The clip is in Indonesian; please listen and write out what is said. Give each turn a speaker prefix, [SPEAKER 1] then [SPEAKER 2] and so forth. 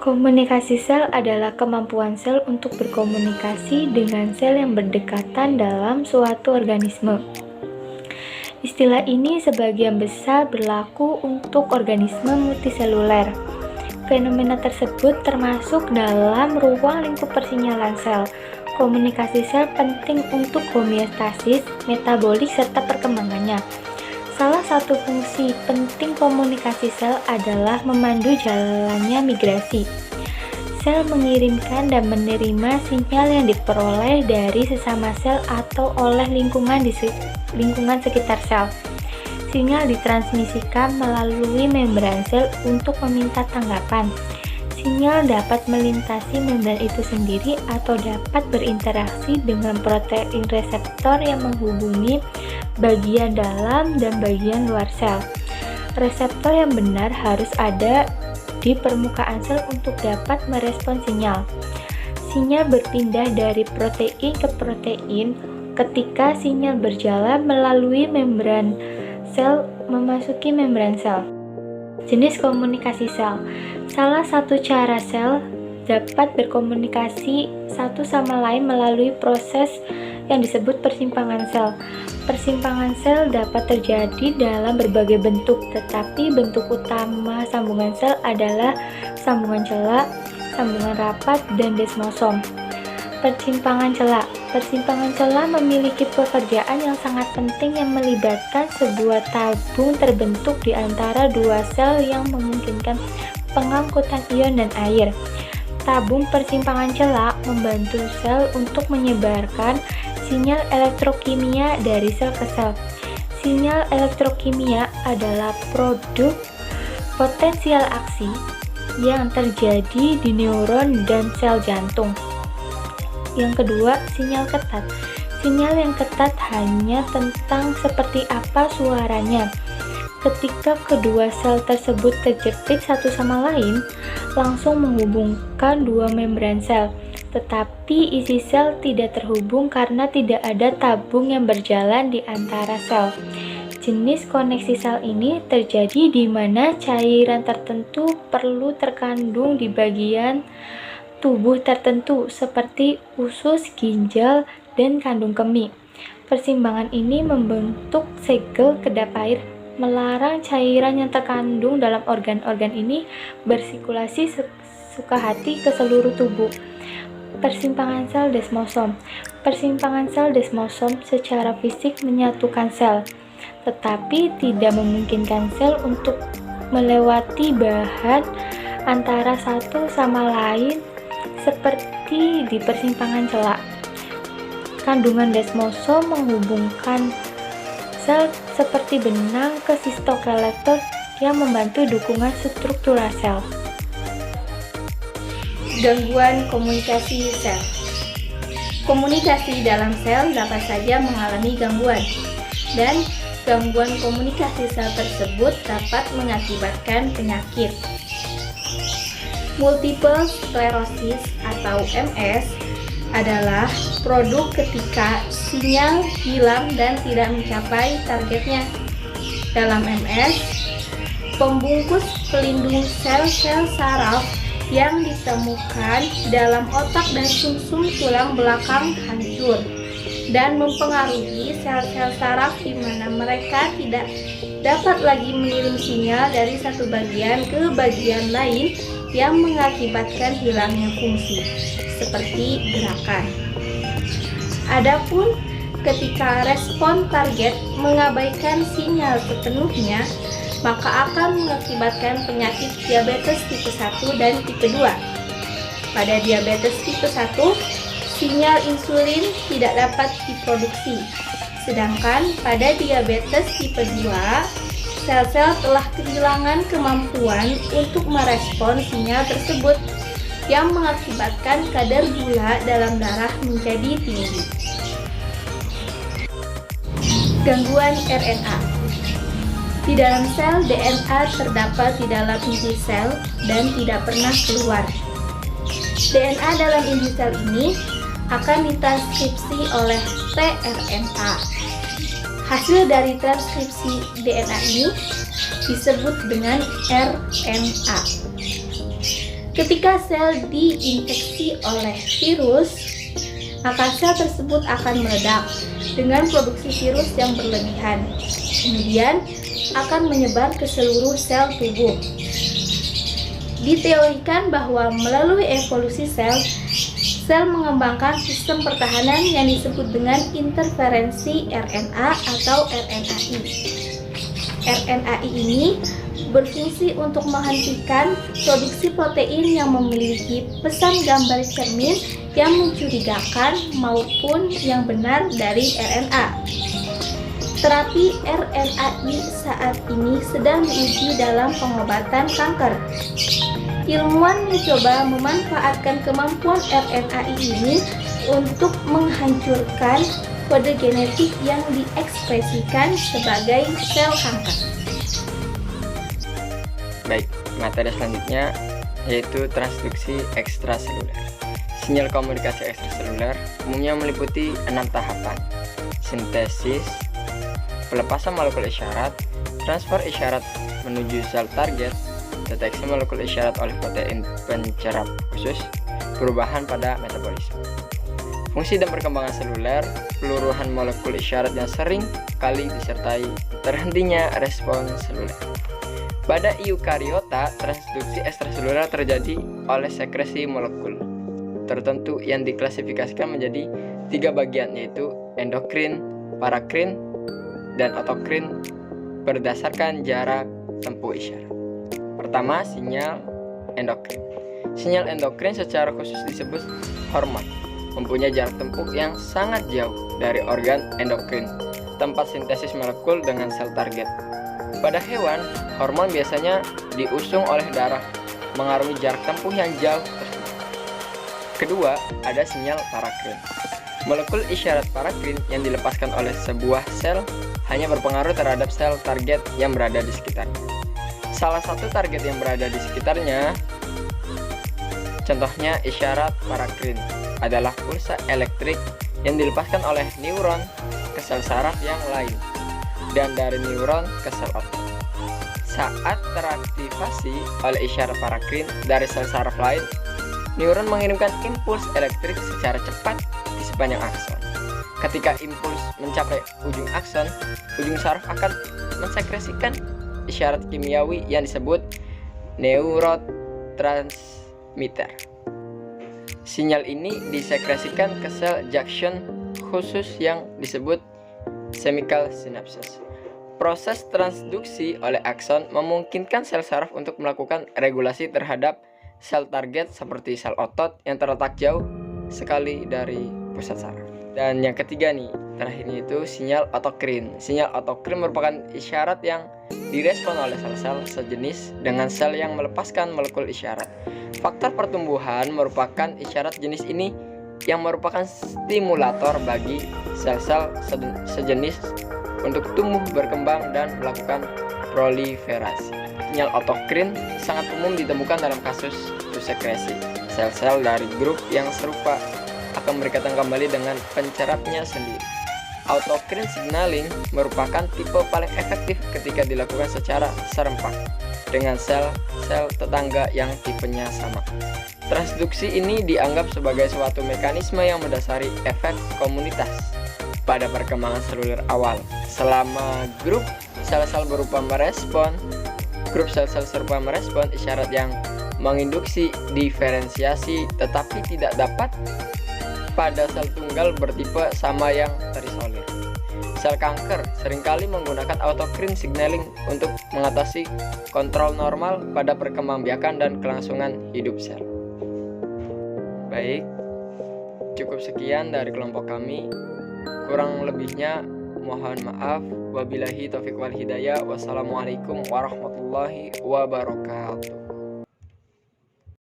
[SPEAKER 1] Komunikasi sel adalah kemampuan sel untuk berkomunikasi dengan sel yang berdekatan dalam suatu organisme. Istilah ini sebagian besar berlaku untuk organisme multiseluler. Fenomena tersebut termasuk dalam ruang lingkup persinyalan sel. Komunikasi sel penting untuk homeostasis, metabolik, serta perkembangannya. Salah satu fungsi penting komunikasi sel adalah memandu jalannya migrasi. Sel mengirimkan dan menerima sinyal yang diperoleh dari sesama sel atau oleh lingkungan sekitar sel. Sinyal ditransmisikan melalui membran sel untuk meminta tanggapan. Sinyal dapat melintasi membran itu sendiri atau dapat berinteraksi dengan protein reseptor yang menghubungi bagian dalam dan bagian luar sel. Reseptor yang benar harus ada di permukaan sel untuk dapat merespons sinyal. Sinyal berpindah dari protein ke protein ketika sinyal berjalan melalui membran sel memasuki membran sel. Jenis komunikasi sel. Salah satu cara sel dapat berkomunikasi satu sama lain melalui proses yang disebut persimpangan sel. Persimpangan sel dapat terjadi dalam berbagai bentuk, tetapi bentuk utama sambungan sel adalah sambungan celah, sambungan rapat, dan desmosom. Persimpangan celah. Persimpangan celah memiliki pekerjaan yang sangat penting yang melibatkan sebuah tabung terbentuk di antara dua sel yang memungkinkan pengangkutan ion dan air. Tabung persimpangan celah membantu sel untuk menyebarkan sinyal elektrokimia dari sel ke sel. Sinyal elektrokimia adalah produk potensial aksi yang terjadi di neuron dan sel jantung. Yang kedua, sinyal ketat. Sinyal yang ketat hanya tentang seperti apa suaranya. Ketika kedua sel tersebut terjepit satu sama lain, langsung menghubungkan dua membran sel. Tetapi isi sel tidak terhubung karena tidak ada tabung yang berjalan di antara sel. Jenis koneksi sel ini terjadi di mana cairan tertentu perlu terkandung di bagian tubuh tertentu seperti usus, ginjal, dan kandung kemih. Persimpangan ini membentuk segel kedap air, melarang cairan yang terkandung dalam organ-organ ini bersirkulasi suka hati ke seluruh tubuh. Persimpangan sel desmosom. Persimpangan sel desmosom secara fisik menyatukan sel, tetapi tidak memungkinkan sel untuk melewati bahan antara satu sama lain seperti di persimpangan celah. Kandungan desmosom menghubungkan sel seperti benang ke sistoskeleton yang membantu dukungan struktural sel. Gangguan komunikasi sel. Komunikasi dalam sel dapat saja mengalami gangguan, dan gangguan komunikasi sel tersebut dapat mengakibatkan penyakit. Multiple sclerosis atau MS adalah produk ketika sinyal hilang dan tidak mencapai targetnya. Dalam MS, pembungkus pelindung sel-sel saraf yang ditemukan dalam otak dan sumsum tulang belakang hancur dan mempengaruhi sel-sel saraf di mana mereka tidak dapat lagi mengirim sinyal dari satu bagian ke bagian lain yang mengakibatkan hilangnya fungsi, seperti gerakan. Adapun ketika respon target mengabaikan sinyal sepenuhnya, maka akan mengakibatkan penyakit diabetes tipe 1 dan tipe 2. Pada diabetes tipe 1, sinyal insulin tidak dapat diproduksi. Sedangkan pada diabetes tipe 2, sel-sel telah kehilangan kemampuan untuk merespon sinyal tersebut yang mengakibatkan kadar gula dalam darah menjadi tinggi. Gangguan RNA. Di dalam sel, DNA terdapat di dalam inti sel dan tidak pernah keluar. DNA dalam inti sel ini akan ditranskripsi oleh tRNA. Hasil dari transkripsi DNA ini disebut dengan RNA. Ketika sel diinfeksi oleh virus, maka sel tersebut akan meledak dengan produksi virus yang berlebihan. Kemudian akan menyebar ke seluruh sel tubuh. Diteorikan bahwa melalui evolusi sel mengembangkan sistem pertahanan yang disebut dengan interferensi RNA atau RNAi. RNAi ini berfungsi untuk menghentikan produksi protein yang memiliki pesan gambar cermin yang mencurigakan maupun yang benar dari RNA. Terapi RNAi saat ini sedang diuji dalam pengobatan kanker. Ilmuwan mencoba memanfaatkan kemampuan RNAi ini untuk menghancurkan kode genetik yang diekspresikan sebagai sel kanker.
[SPEAKER 2] Baik, materi selanjutnya yaitu transduksi ekstraseluler. Sinyal komunikasi ekstraseluler umumnya meliputi 6 tahapan: sintesis, pelepasan molekul isyarat, transfer isyarat menuju sel target, deteksi molekul isyarat oleh protein pencerap khusus, perubahan pada metabolisme. Fungsi dan perkembangan seluler, peluruhan molekul isyarat yang sering kali disertai terhentinya respon seluler. Pada eukariota, transduksi ekstraseluler terjadi oleh sekresi molekul tertentu yang diklasifikasikan menjadi 3 bagian, yaitu endokrin, parakrin, dan otokrin berdasarkan jarak tempuh isyarat. Pertama, sinyal endokrin. Sinyal endokrin secara khusus disebut hormon, mempunyai jarak tempuh yang sangat jauh dari organ endokrin, tempat sintesis molekul dengan sel target. Pada hewan, hormon biasanya diusung oleh darah, mengarungi jarak tempuh yang jauh tersebut. Kedua, ada sinyal parakrin. Molekul isyarat parakrin yang dilepaskan oleh sebuah sel hanya berpengaruh terhadap sel target yang berada di sekitarnya. Salah satu target yang berada di sekitarnya, contohnya isyarat parakrin, adalah pulsa elektrik yang dilepaskan oleh neuron ke sel saraf yang lain dan dari neuron ke sel otak. Saat teraktivasi oleh isyarat parakrin dari sel saraf lain, neuron mengirimkan impuls elektrik secara cepat di sepanjang akson. Ketika impuls mencapai ujung akson, ujung saraf akan mensekresikan isyarat kimiawi yang disebut neurotransmitter. Sinyal ini disekresikan ke sel junction khusus yang disebut chemical synapses. Proses transduksi oleh akson memungkinkan sel saraf untuk melakukan regulasi terhadap sel target seperti sel otot yang terletak jauh sekali dari pusat saraf. Dan yang ketiga nih, terakhirnya itu sinyal otokrin. Sinyal otokrin merupakan isyarat yang direspon oleh sel-sel sejenis dengan sel yang melepaskan molekul isyarat. Faktor pertumbuhan merupakan isyarat jenis ini yang merupakan stimulator bagi sel-sel sejenis untuk tumbuh, berkembang, dan melakukan proliferasi. Sinyal otokrin sangat umum ditemukan dalam kasus sekresi. Sel-sel dari grup yang serupa akan berkaitan kembali dengan pencerapnya sendiri. Autocrine signaling merupakan tipe paling efektif ketika dilakukan secara serempak dengan sel-sel tetangga yang tipenya sama. Transduksi ini dianggap sebagai suatu mekanisme yang mendasari efek komunitas pada perkembangan seluler awal. Selama grup sel-sel berupa merespon, grup sel-sel serupa merespon isyarat yang menginduksi diferensiasi, tetapi tidak dapat pada sel tunggal bertipe sama yang terisolir. Sel kanker seringkali menggunakan autocrine signaling untuk mengatasi kontrol normal pada perkembangbiakan dan kelangsungan hidup sel. Baik, cukup sekian dari kelompok kami. Kurang lebihnya mohon maaf. Wabillahi taufiq wal hidayah. Wassalamualaikum warahmatullahi wabarakatuh.